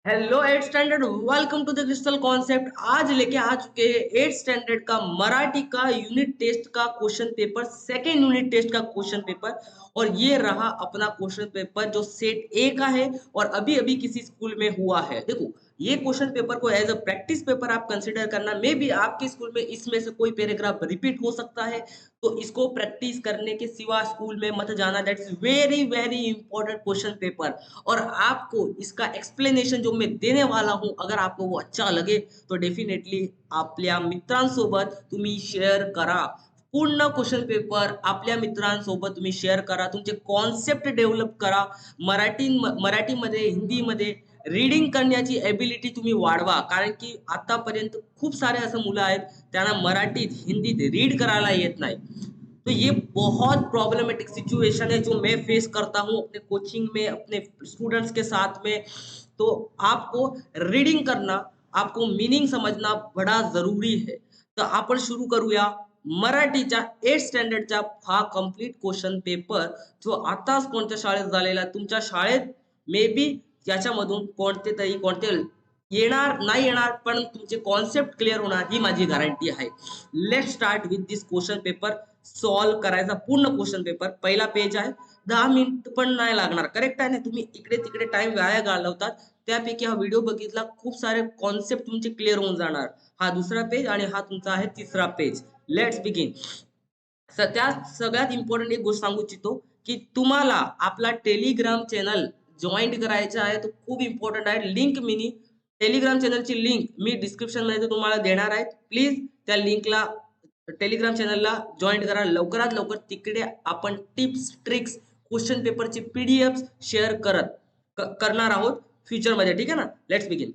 Hello eighth standard, welcome to the crystal concept. आज लेके आ चुके हैं एट स्टैंडर्ड का मराठी का यूनिट टेस्ट का question paper, second unit test का क्वेश्चन पेपर। और ये रहा अपना क्वेश्चन पेपर जो सेट ए का है और अभी अभी किसी स्कूल में हुआ है। देखो, ये क्वेश्चन पेपर को एज अ प्रैक्टिस पेपर आप कंसिडर करना। मे बी आपके स्कूल में इसमें से कोई पैराग्राफ रिपीट हो सकता है, तो इसको प्रैक्टिस करने के सिवा स्कूल में मत जाना। That's very very important question paper. और आपको इसका एक्सप्लेनेशन जो मैं देने वाला हूं, अगर आपको वो अच्छा लगे तो डेफिनेटली आपल्या मित्रांसोबत तुम्ही शेअर करा। पूर्ण क्वेश्चन पेपर आपल्या मित्रांसोबत तुम्ही शेअर करा, तुमचे कॉन्सेप्ट डेव्हलप करा। मराठीमध्ये, हिंदीमध्ये रीडिंग करण्याची एबिलिटी तुम्ही वाढवा, कारण की आतापर्यंत खूप सारे असं मुलं आहेत त्यांना मराठीत हिंदीत रीड करायला येत नाही। तो ये बहुत प्रॉब्लमेटिक सिचुएशन है जो मैं फेस करता हूँ अपने कोचिंग में, अपने स्टूडेंट्स के साथ में। तो आपको रीडिंग करना, आपको मीनिंग समझना बड़ा जरुरी है। तर आपण सुरू करूया मराठीच्या 8 स्टँडर्डचा हा कंप्लीट क्वेश्चन पेपर, जो आताच कोणत्या शाळेत झालेला आहे। तुमच्या शाळेत मे बी याच्यामधून कोणते तरी कोणते येणार नाही येणार, पण तुमचे कॉन्सेप्ट क्लिअर होणार ही माझी गॅरंटी आहे। Let's start with this question paper. Solve करायचा पूर्ण क्वेश्चन पेपर, पहिला पेज आहे। 10 मिनिट पण नाही लागणार, करेक्ट आहे ना? तुम्ही इकडे तिकडे टाइम वाया घालवतात, त्यापैकी हा व्हिडिओ बघितला, खूप सारे कॉन्सेप्ट तुमचे क्लिअर होऊन जाणार। हा दुसरा पेज आणि हा तुमचा आहे तिसरा पेज। Let's begin. त्यात सगळ्यात इम्पॉर्टंट एक गोष्ट सांगू इच्छितो, की तुम्हाला आपला टेलिग्राम चॅनल जॉईन करायचा आहे। तो खूप इम्पॉर्टंट आहे। लिंक मिनी टेलिग्राम चॅनलची लिंक मी डिस्क्रिप्शन मध्ये तुम्हाला देणार आहे। प्लीज त्या लिंकला, टेलिग्राम चॅनलला जॉईन करा लवकरात लवकर। तिकडे आपण टिप्स, ट्रिक्स, क्वेश्चन पेपरची पीडीएफ शेअर करणार आहोत फ्यूचर मध्ये, ठीक है ना? Let's begin.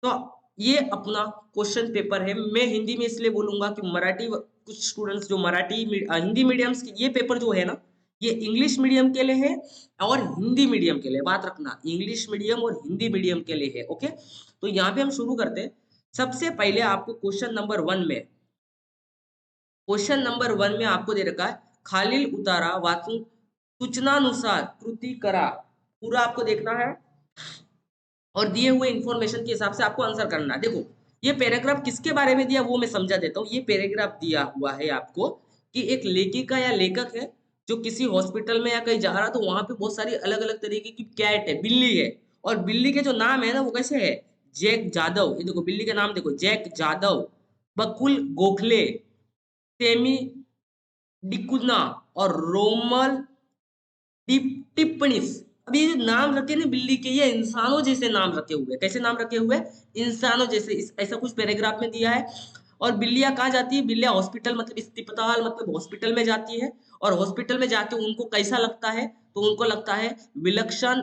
तो ये अपना क्वेश्चन पेपर है। मैं हिंदी में इसलिए बोलूंगा कि कुछ स्टूडेंट्स जो हिंदी मीडियम्स ये पेपर जो है ना, ये इंग्लिश मीडियम के लिए है और हिंदी मीडियम के लिए। बात रखना, इंग्लिश मीडियम और हिंदी मीडियम के लिए है। ओके, तो यहाँ पे हम शुरू करते हैं। सबसे पहले आपको क्वेश्चन नंबर 1 में आपको दे रखा है, खालील उतारा वाचून सूचनानुसार कृती करा। पूरा आपको देखना है और दिए हुए इंफॉर्मेशन के हिसाब से आपको आंसर करना है। देखो, ये पैराग्राफ किसके बारे में दिया वो मैं समझा देता हूँ। ये पैराग्राफ दिया हुआ है आपको कि एक लेखिका या लेखक है जो किसी हॉस्पिटल में या कहीं जा रहा, तो वहां पे बहुत सारी अलग अलग तरीके की कैट है, बिल्ली है। और बिल्ली के जो नाम है ना, वो कैसे है? जैक जादव। ये देखो बिल्ली के नाम देखो, जैक जादव, बकुल गोखले, सेमी डिकुना और रोमल टिप्पणीस। अब ये जो नाम रखे ना बिल्ली के, ये इंसानों जैसे नाम रखे हुए हैं। कैसे नाम रखे हुए हैं? इंसानों जैसे। ऐसा कुछ पैराग्राफ में दिया है। और बिल्लियां कहाँ जाती है? बिल्लियां हॉस्पिटल मतलब अस्पताल मतलब हॉस्पिटल में जाती है। और हॉस्पिटल में जाके उनको कैसा लगता है? तो उनको लगता है विलक्षण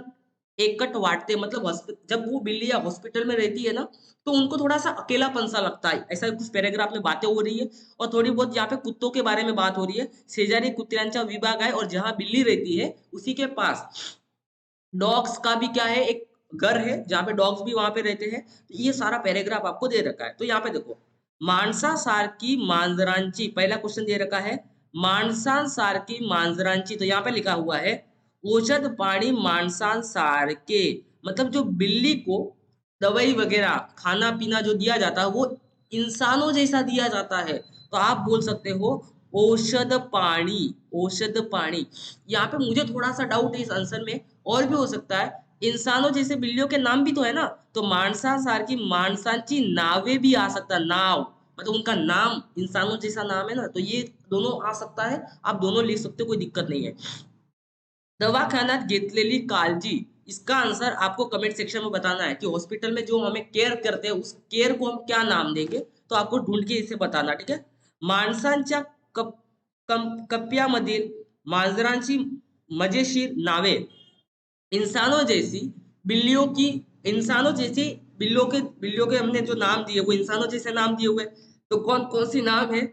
एकट वाटते, मतलब जब वो बिल्लियां हॉस्पिटल में रहती है ना, तो उनको थोड़ा सा अकेलापन सा लगता है। ऐसा कुछ पैराग्राफ में बातें हो रही है। और थोड़ी बहुत यहाँ पे कुत्तों के बारे में बात हो रही है। शेजारी कुत्र्यांचा विभाग है और जहाँ बिल्ली रहती है उसी के पास डॉग्स का भी क्या है, एक घर है जहाँ पे डॉग्स भी वहां पे रहते हैं। तो ये सारा पैराग्राफ आपको दे रखा है। तो यहाँ पे देखो, माणसासारखी मांजरांची, पहला क्वेश्चन दे रखा है, माणसांसारखी मांजरांची। तो यहाँ पे लिखा हुआ है औषध पाणी माणसांसारखे, मतलब जो बिल्ली को दवाई वगैरह खाना पीना जो दिया जाता है वो इंसानों जैसा दिया जाता है। तो आप बोल सकते हो औषध पाणी, औषध पाणी। यहाँ पे मुझे थोड़ा सा डाउट है इस आंसर में, और भी हो सकता है। इंसानों जैसे बिल्लियों के नाम भी तो है ना, तो माणसांसारखी माणसांची नावे भी आ सकता है। नाव मतलब उनका नाम इंसानों जैसा नाम है ना, तो ये दोनों आ सकता है। आप दोनों लिख सकते हो, कोई दिक्कत नहीं है। दवाखान्यात घेतलेली काळजी, इसका आंसर आपको कमेंट सेक्शन में बताना है कि हॉस्पिटल में जो हमें केयर करते हैं उस केयर को हम क्या नाम देंगे। तो आपको ढूंढ के इसे बताना, ठीक है? माणसांच्या कप्प्यामधील मांजरांची मजेशीर नावे, इंसानों जैसी बिल्लियों की, इंसानों जैसी बिल्लियों के हमने जो नाम दिए वो इंसानों जैसे नाम दिए हुए। तो कौन कौन सी नाम है?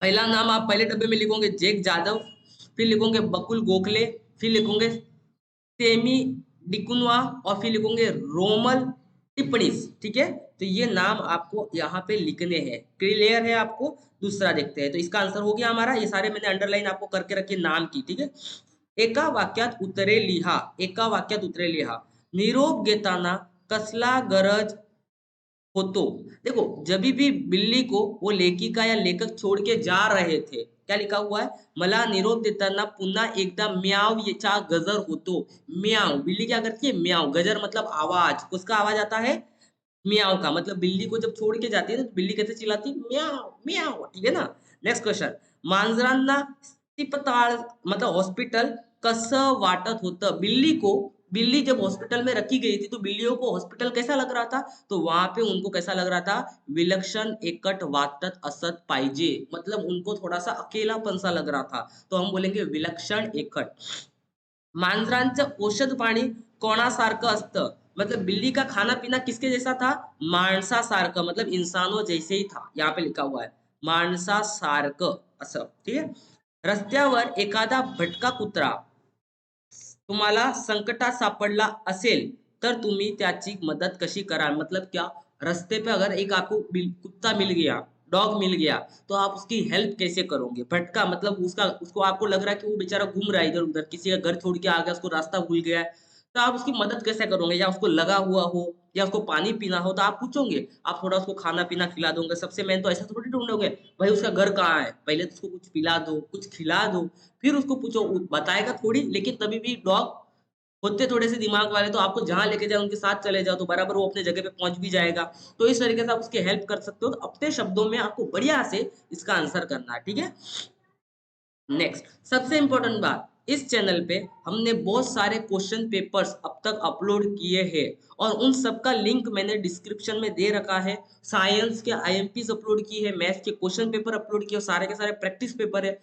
पहला नाम आप पहले डब्बे में लिखोगे जैक जादव, फिर लिखोगे बकुल गोखले, फिर लिखोगे सेमी डिकुनवा, और फिर लिखोगे रोमल टिप्पणीस, ठीक है? तो ये नाम आपको यहाँ पे लिखने हैं। क्लियर है आपको? दूसरा देखते हैं। तो इसका आंसर हो गया हमारा, ये सारे मैंने अंडरलाइन आपको करके रखे नाम की, ठीक है? एका वाक्यात उत्तरे लिहा, एका वाक्यात उत्तरे लिहा। निरोप घेताना कसला गरज होतो. देखो, जभी भी बिल्ली को वो लेखिका या लेखक छोड़ के जा रहे थे, क्या लिखा हुआ है? मला निरोप देताना पुन्हा एकदा म्याव चा गजर होतो. म्याव, बिल्ली क्या करती है? म्याव. गजर मतलब आवाज. किसका आवाज आता है? म्याव का. मतलब बिल्ली को जब छोड़ के जाती है तो बिल्ली कैसे चिल्लाती है? म्याव म्याव. ठीक है ना? Next question. मांजरांना अस्पताळ मतलब हॉस्पिटल कसं वाटत होतं? बिल्ली जब हॉस्पिटल में रखी गई थी तो बिल्लियों को हॉस्पिटल कैसा लग रहा था? तो वहां पे उनको कैसा लग रहा था? विलक्षण एकट वाटत असत पाहिजे. मतलब उनको थोड़ा सा अकेलापन सा लग रहा था. तो हम बोलेंगे विलक्षण एकट. मांजरांचं औषध पाणी कोणासारखं असतं? मतलब बिल्ली का खाना पीना किसके जैसा था? माणसासारखं. मतलब इंसानों जैसे ही था. यहाँ पे लिखा हुआ है माणसासारखं असं. ठीक आहे. रस्त्यावर एखादा भटका कुत्रा तुम्हाला संकटात सापडला असेल तर तुम्ही त्याची मदत कशी कराल? मतलब क्या? रास्ते पे अगर एक आपको कुत्ता मिल गया, डॉग मिल गया, तो आप उसकी हेल्प कैसे करोगे? भटका मतलब उसको आपको लग रहा है कि वो बेचारा घूम रहा है इधर उधर, किसी का घर छोड़ के आ गया, उसको रास्ता भूल गया है, तो आप उसकी मदद कैसे करोगे? या उसको लगा हुआ हो या उसको पानी पीना हो तो आप पूछोगे, आप थोड़ा उसको खाना पीना खिला दोगे. सबसे मेन तो ऐसा थोड़ी ढूंढोगे भाई उसका घर कहाँ है, पहले तो उसको कुछ पिला दो, कुछ खिला दो, फिर उसको पूछो. बताएगा थोड़ी. लेकिन तभी भी डॉग होते थोड़े से दिमाग वाले, तो आपको जहाँ लेके जाओ उनके साथ चले जाओ तो बराबर वो अपने जगह पे पहुँच भी जाएगा. तो इस तरीके से आप उसकी हेल्प कर सकते हो. तो अपने शब्दों में आपको बढ़िया से इसका आंसर करना है. ठीक है? नेक्स्ट, सबसे इम्पोर्टेंट बात, इस चैनल पे हमने बहुत सारे क्वेश्चन पेपर्स अब तक अपलोड किए हैं और उन सब का लिंक मैंने डिस्क्रिप्शन में दे रखा है. साइंस के आईएमपीस अपलोड किए हैं, मैथ्स के क्वेश्चन पेपर अपलोड किए, सारे के सारे प्रैक्टिस पेपर है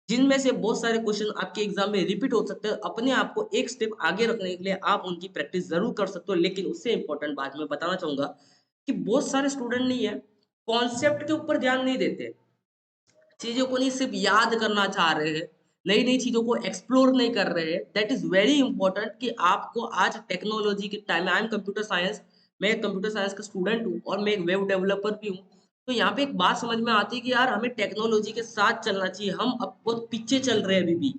जिनमें से बहुत सारे क्वेश्चन आपके एग्जाम में रिपीट हो सकते हैं. अपने आप को एक स्टेप आगे रखने के लिए आप उनकी प्रैक्टिस जरूर कर सकते हो. लेकिन उससे इम्पोर्टेंट बात मैं बताना चाहूंगा कि बहुत सारे स्टूडेंट नहीं है, कॉन्सेप्ट के ऊपर ध्यान नहीं देते, चीज़ों को नहीं सिर्फ याद करना चाह रहे हैं, नई-नई चीज़ों को एक्सप्लोर नहीं कर रहे हैं. दैट इज़ वेरी इंपॉर्टेंट कि आपको आज टेक्नोलॉजी के टाइम में, आई एम कंप्यूटर साइंस, मैं एक कंप्यूटर साइंस का स्टूडेंट हूँ और मैं एक वेब डेवलपर भी हूँ. तो यहाँ पे एक बात समझ में आती है कि यार हमें टेक्नोलॉजी के साथ चलना चाहिए. हम अब बहुत पीछे चल रहे हैं अभी भी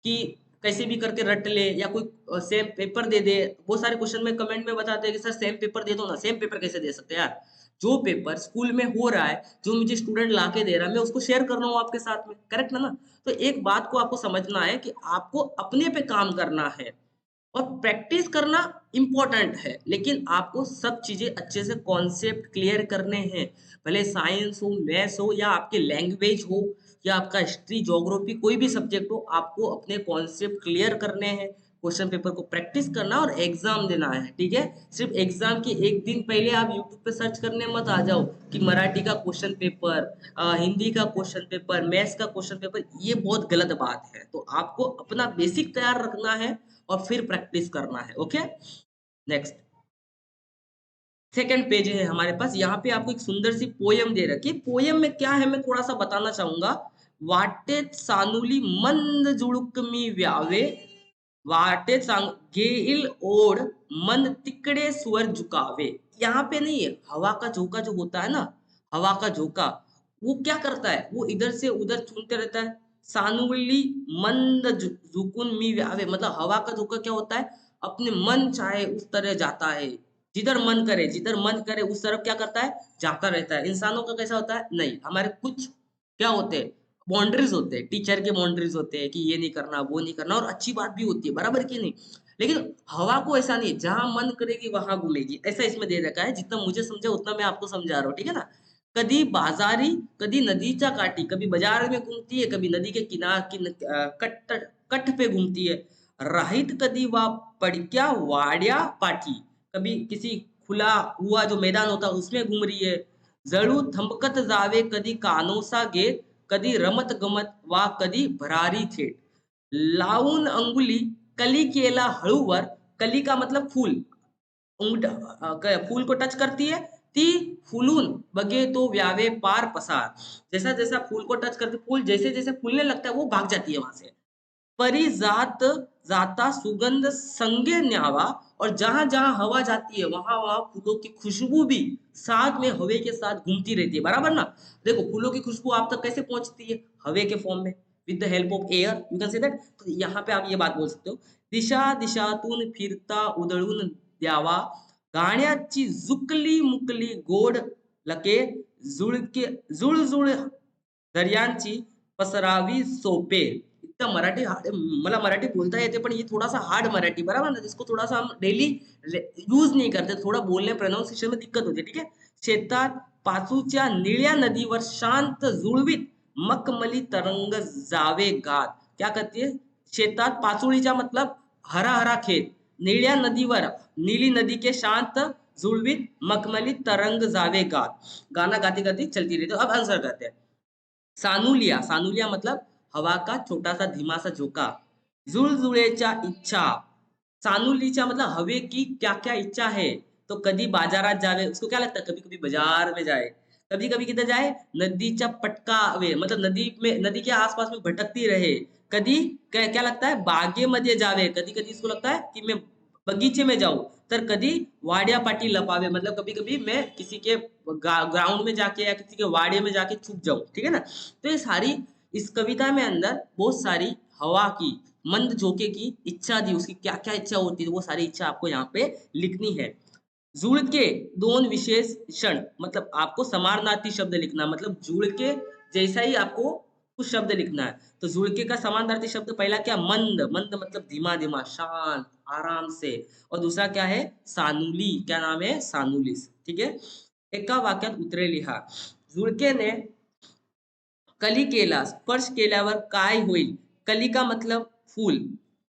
कि कैसे भी करके रट ले या कोई सेम पेपर दे दे. बहुत सारे क्वेश्चन में कमेंट में बताते हैं कि सर सेम पेपर दे दो ना. सेम पेपर कैसे दे सकते हैं यार? जो पेपर स्कूल में हो रहा है, जो मुझे स्टूडेंट ला के दे रहा है, मैं उसको शेयर कर रहा हूँ आपके साथ में. करेक्ट है ना? तो एक बात को आपको समझना है कि आपको अपने पे काम करना है और प्रैक्टिस करना इम्पोर्टेंट है, लेकिन आपको सब चीजें अच्छे से कॉन्सेप्ट क्लियर करने हैं. भले साइंस हो, मैथ्स हो या आपके लैंग्वेज हो या आपका हिस्ट्री, ज्योग्राफी, कोई भी सब्जेक्ट हो, आपको अपने कॉन्सेप्ट क्लियर करने हैं, क्वेश्चन पेपर को प्रैक्टिस करना और एग्जाम देना है. ठीक है? सिर्फ एग्जाम के एक दिन पहले आप यूट्यूब पे सर्च करने मत आ जाओ कि मराठी का क्वेश्चन पेपर, हिंदी का क्वेश्चन पेपर, मैथ्स का क्वेश्चन पेपर. ये बहुत गलत बात है. तो आपको अपना बेसिक तैयार रखना है और फिर प्रैक्टिस करना है. ओके? नेक्स्ट, सेकंड पेज है हमारे पास. यहाँ पे आपको एक सुंदर सी पोयम दे रखी है. पोयम में क्या है मैं थोड़ा सा बताना चाहूंगा. वाटेत सानुली मंद जुळुक मी व्यावे, वाटेत सांग घेईल ओढ मन तिकडे स्वर झुकावे. यहाँ पे नहीं है, हवा का झोंका जो होता है ना, हवा का झोंका, वो क्या करता है? वो इधर से उधर चूमते रहता है. सानुली मंद झुकून मी व्यावे, मतलब हवा का झोंका क्या होता है? अपने मन चाहे उस तरह जाता है, जिधर मन करे उस तरफ क्या करता है? जाता रहता है. इंसानों का कैसा होता है? नहीं, हमारे कुछ क्या होते हैं? बाउंड्रीज होते हैं, टीचर के बाउंड्रीज होते हैं कि ये नहीं करना, वो नहीं करना, और अच्छी बात भी होती है, बराबर की नहीं? लेकिन हवा को ऐसा नहीं, जहां मन करेगी वहां घूमेगी, ऐसा इसमें दे रखा है. जितना मुझे समझा उतना मैं आपको समझा रहा हूँ. ठीक है ना? कधी बाजारी, कधी नदीच्या काठी, कभी बाजार में घूमती है, कभी नदी के कट्ट कट्ट पे घूमती है. राहित कधी वा पडक्या वाड्या पाठी, कभी किसी खुला हुआ जो मैदान होता है उसमें घूम रही है. जळू थंबकत जावे कधी कानोसा घेत, कधी रमत गमत वा कधी भरारी थेट. लावून अंगुली कली केला हळूवर, कली का मतलब फूल, फूल को टच करती है, ती फूलून बगे तो व्यावे पार पसार. जैसा जैसा फूल को टच करती, फूल जैसे जैसे फूलने लगता है वो भाग जाती है वहां से. परी जात जाता सुगंध संगे न्यावा, और जहां जहां हवा जाती है वहां वहां फूलों की खुशबू भी साथ में हवा के साथ घूमती रहती है. बराबर ना? देखो फूलों की खुशबू आप तक कैसे पहुंचती है? हवा के फॉर्म में, with the help of air, you can say that. तो यहाँ पे आप ये बात बोल सकते हो, दिशा दिशातून फिरता उधळून द्यावा, गाण्याची जुकली मुकली गोड लके, जुळके जुळजुळ दर्यांची पसरावी सोपे. इतना मराठी मला मराठी बोलता येते पण ये थोड़ा सा हार्ड मराठी बराबर ना, जिसको थोड़ा सा हम डेली यूज नहीं करते, थोड़ा बोलने प्रोनाउंसिएशन में दिक्कत होती है, ठीक है. शेतात पाचूच्या निळ्या नदीवर शांत जुळवीत मखमली तरंग जावे गात. क्या कहती है? शेतात पाचोळीच्या मतलब हरा हरा खेत, निळ्या नदीवर, नीली नदी के शांत जुळवीत मखमली तरंग जावे गात. गाना गाती गाती चलती रही. तो अब आंसर करते हैं. सानुलिया, सानुलिया मतलब हवा का छोटा सा धीमा सा झोंका. जुळजुळेच्या इच्छा, सानुलीचा मतलब हवे की क्या क्या इच्छा है. तो कभी बाजारात जावे, उसको क्या लगता है कभी कभी बाजार में जाए, कभी कभी किधर जाए नदीच्या पटकावे, मतलब नदी में, नदी के आसपास में भटकती रहे. कधी क्या क्या लगता है बागेमध्ये जावे, कधी कधी इसको लगता है कि मैं बगीचे में जाऊं. तर कधी वाड्यापाटी लपावे, मतलब कभी कभी मैं किसी के ग्राउंड में जाके या किसी के वाड़े में जाके छुप जाऊं, ठीक है ना. तो ये सारी इस कविता में अंदर बहुत सारी हवा की, मंद झोंके की इच्छा दी, उसकी क्या क्या इच्छा होती है वो सारी इच्छा आपको यहाँ पे लिखनी है. जुड़ के दोन विशेष क्षण, मतलब आपको समानार्थी शब्द लिखना, मतलब जुड़ के जैसा ही आपको कुछ शब्द लिखना है. तो जुड़ के का समानार्थी शब्द पहला क्या, मंद, मंद मतलब धीमा धीमा, शांत, आराम से. और दूसरा क्या है, सानुली, क्या नाम है, सानुलिस, ठीक है. एका वाक्यात उत्तरे लिहा. जुळकेने कली केला, स्पर्श केल्यावर काय होईल. कली का मतलब फूल,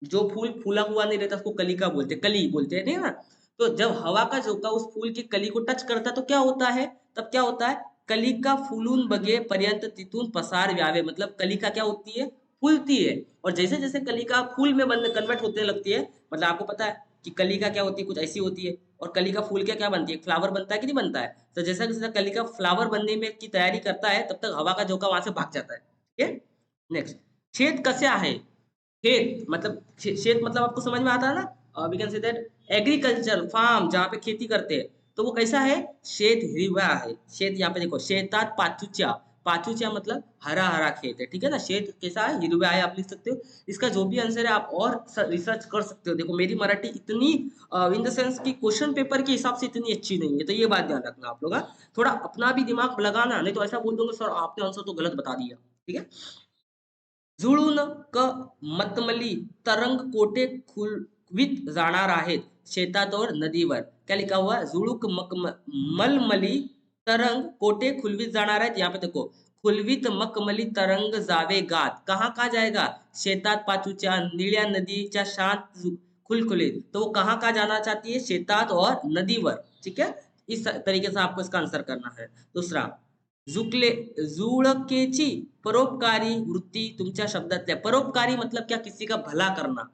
जो फूल फूला हुआ नहीं रहता उसको कली का बोलते, कली बोलते हैं, नहीं ना. तो जब हवा का झोंका उस फूल की कली को टच करता है तो क्या होता है, तब क्या होता है, कलिका फुलून बगे पर्यंत तिथून पसार व्यावे, मतलब कलिका क्या होती है, फूलती है. और जैसे जैसे कलिका फूल में बन कन्वर्ट होने लगती है, मतलब आपको पता है कि कलिका क्या होती है, कुछ ऐसी होती है. और कलिका फूल क्या क्या बनती है, फ्लावर बनता है कि नहीं बनता है. तो जैसा जैसा कलिका फ्लावर बनने में की तैयारी करता है तब तक हवा का झोंका वहां से भाग जाता है, ठीक है. नेक्स्ट, शेत कसे आहे. खेत मतलब शेत मतलब आपको समझ में आता है ना, we can say that agriculture farm, जहाँ पे खेती करते हैं. तो वो कैसा है, शेत हिरवा है. शेत यहाँ पे देखो, शेतात पाचूच्या, पाचूच्या मतलब हरा हरा खेत है, ठीक है ना. शेत कैसा है, हिरवा है, आप लिख सकते हो. इसका जो भी आंसर है आप और रिसर्च कर सकते हो. देखो मेरी मराठी इतनी इन द सेंस कि क्वेश्चन पेपर के हिसाब से इतनी अच्छी नहीं है, तो ये बात ध्यान रखना आप लोग. थोड़ा अपना भी दिमाग लगाना, नहीं तो ऐसा बोल दोगे सर आपने आंसर तो गलत बता दिया, ठीक है. जुळून क मतमली तरंग कोठे खुलवीत जाणार आहेत, शेतात और नदीवर. क्या लिखा हुआ है, जुळूक मलमली तरंग कोठे खुलवीत जाणार आहेत. यहाँ पे देखो, खुलवीत मखमली तरंग जावे गात, कहाँ कहाँ जाएगा, शेतात पाचूच्या, निळ्या नदीच्या शांत खुलखुलीत. तो वो कहाँ कहाँ जाना चाहती है, शेतात और नदीवर, ठीक है. इस तरीके से आपको इसका आंसर करना है. दूसरा, जुकले जुळकेची परोपकारी वृत्ति तुमच्या शब्दातल्या. परोपकारी मतलब क्या, किसी का भला करना.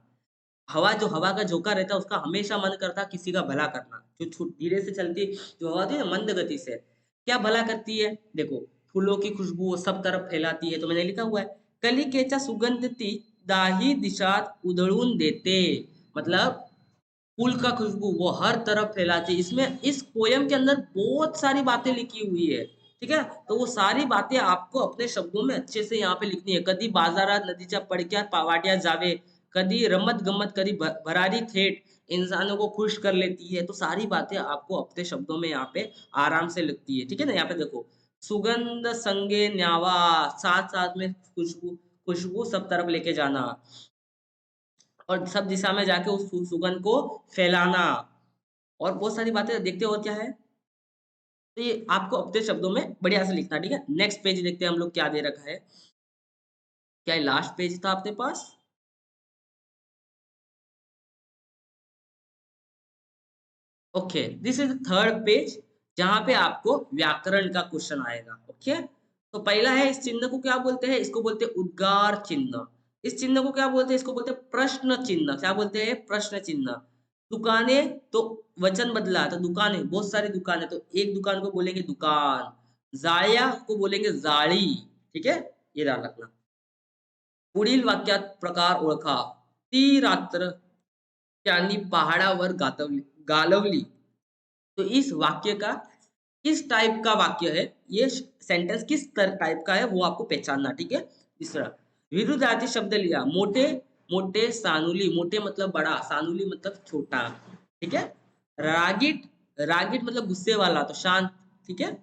हवा, जो हवा का झोंका रहता है उसका हमेशा मन करता है किसी का भला करना. जो धीरे से चलती जो हवा होती है ना, मंद गति से, क्या भला करती है, देखो फूलों की खुशबू वो सब तरफ फैलाती है. तो मैंने लिखा हुआ है, कलिकेचा सुगंध ती दाही दिशात उधळून देते, मतलब फूल का खुशबू वो हर तरफ फैलाती है. इसमें इस पोयम के अंदर बहुत सारी बातें लिखी हुई है, ठीक है. तो वो सारी बातें आपको अपने शब्दों में अच्छे से यहाँ पे लिखनी है. कधी बाजारात नदीच्या पडक्यात वाट्यात जावे, कधी रमत गमत, कधी भरारी थेट इंसानों को खुश कर लेती है. तो सारी बातें आपको अपने शब्दों में यहाँ पे आराम से लिखती है, ठीक है ना. यहाँ पे देखो, सुगंध संगे न्यावा, साथ साथ में खुशबू, खुशबू सब तरफ लेके जाना, और सब दिशा में जाके उस सुगंध को फैलाना, और बहुत सारी बातें देखते हो. और क्या है, तो ये आपको अपने शब्दों में बढ़िया से लिखना, ठीक है. नेक्स्ट पेज देखते हैं हम लोग क्या दे रखा है. क्या लास्ट पेज था आपके पास, okay. This is third page, जहां पे आपको व्याकरण का क्वेश्चन आएगा, ओके. तो पहला है, इस चिन्ह को क्या बोलते हैं, इसको बोलते हैं उद्गार चिन्ह. इस चिन्ह को क्या बोलते हैं, इसको बोलते हैं प्रश्न चिन्ह. क्या बोलते हैं, प्रश्न चिन्ह. दुकाने, तो वचन बदला, तो दुकाने, बहुत सारी दुकानें, तो एक दुकान को बोलेंगे दुकान. जाळ्या को बोलेंगे जाळी, ठीक है. ये ध्यान रखना. पुढील वाक्यात प्रकार ओळखा. ती रात्र त्यांनी पहाडावर घालवली. तो इस वाक्य का किस टाइप का वाक्य है, ये सेंटेंस किस टाइप का है वो आपको पहचानना, ठीक है. तीसरा, विरुद्धार्थी शब्द लिया. मोटे, मोटे सानुली, मोटे मतलब बड़ा, सानुली मतलब छोटा, ठीक है. रागीट रागिट मतलब गुस्से वाला, तो शांत, ठीक है।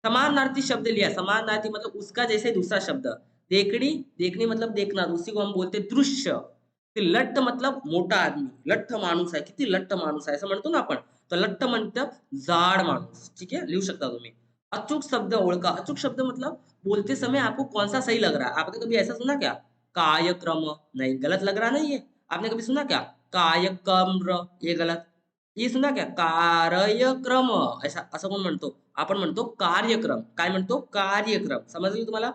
समानार्थी शब्द लिया, समानार्थी मतलब उसका जैसे दूसरा शब्द। देखनी, देखनी मतलब देखना, तो उसी को हम बोलते दृश्य। फिर लठ्ठ मतलब मोठा आदमी, लठ्ठ माणूस आहे, किती लठ्ठ माणूस आहे असं म्हणतो ना आपण, तर लठ्ठ मतलब जाड माणूस, ठीक है, लिहू शकता तुम्ही। अचूक शब्द ओळखा, अचूक शब्द मतलब बोलते समय आपको कौन सा सही लग रहा है। आपने कभी ऐसा सुना क्या, कार्यक्रम, नहीं गलत लग रहा नहीं है। आपने कभी सुना क्या, कायक्रम, ये गलत। ये सुना क्या, कार्यक्रम, ऐसा असं कोण म्हणतो, आपण म्हणतो कार्यक्रम, काय म्हणतो, कार्यक्रम, समजलं तुम्हाला।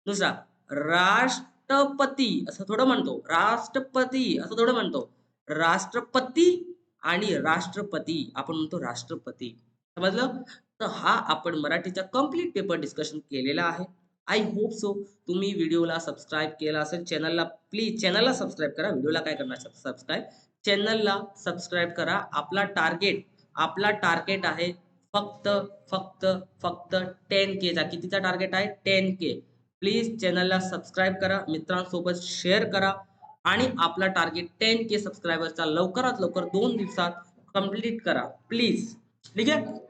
दुसरा राष्ट्रपती असं थोडं म्हणतो, राष्ट्रपती असं थोडं म्हणतो, राष्ट्रपती आणि राष्ट्रपती आपण म्हणतो राष्ट्रपती, समजलं। तर हा आपण मराठीचा कंप्लीट पेपर डिस्कशन केलेला आहे। आय होप सो तुम्ही व्हिडिओला सबस्क्राईब केला असेल, चॅनलला प्लीज चॅनलला सबस्क्राईब करा, व्हिडिओला काय करणार सबस्क्राईब, चॅनलला सबस्क्राईब करा। आपला टार्गेट आहे फक्त फक्त फक्त 10K चा, कितीचा टार्गेट आहे, 10K। प्लीज चॅनलला सबस्क्राईब करा, मित्रांसोबत शेअर करा आणि आपला टार्गेट 10K सबस्क्रायबरचा लवकरात लवकर 2 दिवसात कंप्लीट करा प्लीज, ठीक आहे।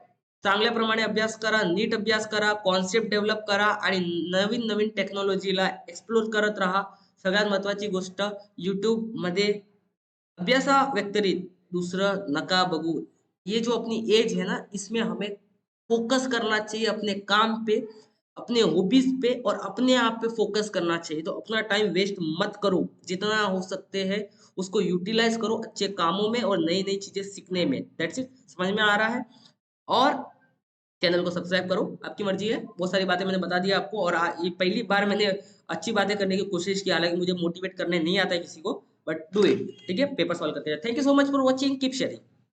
चांगल्या प्रमाणे अभ्यास करा, नीट अभ्यास करा, कॉन्सेप्ट डेव्हलप करा आणि नवीन नवीन टेक्नॉलॉजीला एक्सप्लोर करत राहा। सगळ्यात महत्त्वाची गोष्ट, यूट्यूबमध्ये अभ्यासा व्यतिरिक्त दूसरा नका बघू। ये जो अपनी एज है ना, इसमें हमें फोकस करना चाहिए अपने काम पे, अपने हॉबीज पे और अपने आप पे फोकस करना चाहिए। तो अपना टाइम वेस्ट मत करो, जितना हो सकते हैं उसको यूटिलाइज करो अच्छे कामों में और नई नई चीजें सीखने में। दैट्स इट, समझ में आ रहा है। और चैनल को सब्सक्राइब करो, आपकी मर्जी है। बहुत सारी बातें मैंने बता दी आपको, और ये पहली बार मैंने अच्छी बातें करने की कोशिश की, हालांकि मुझे मोटिवेट करने नहीं आता है किसी को, बट डू इट, ठीक है। पेपर सॉल्व करते हैं। Thank you so much for watching, keep sharing.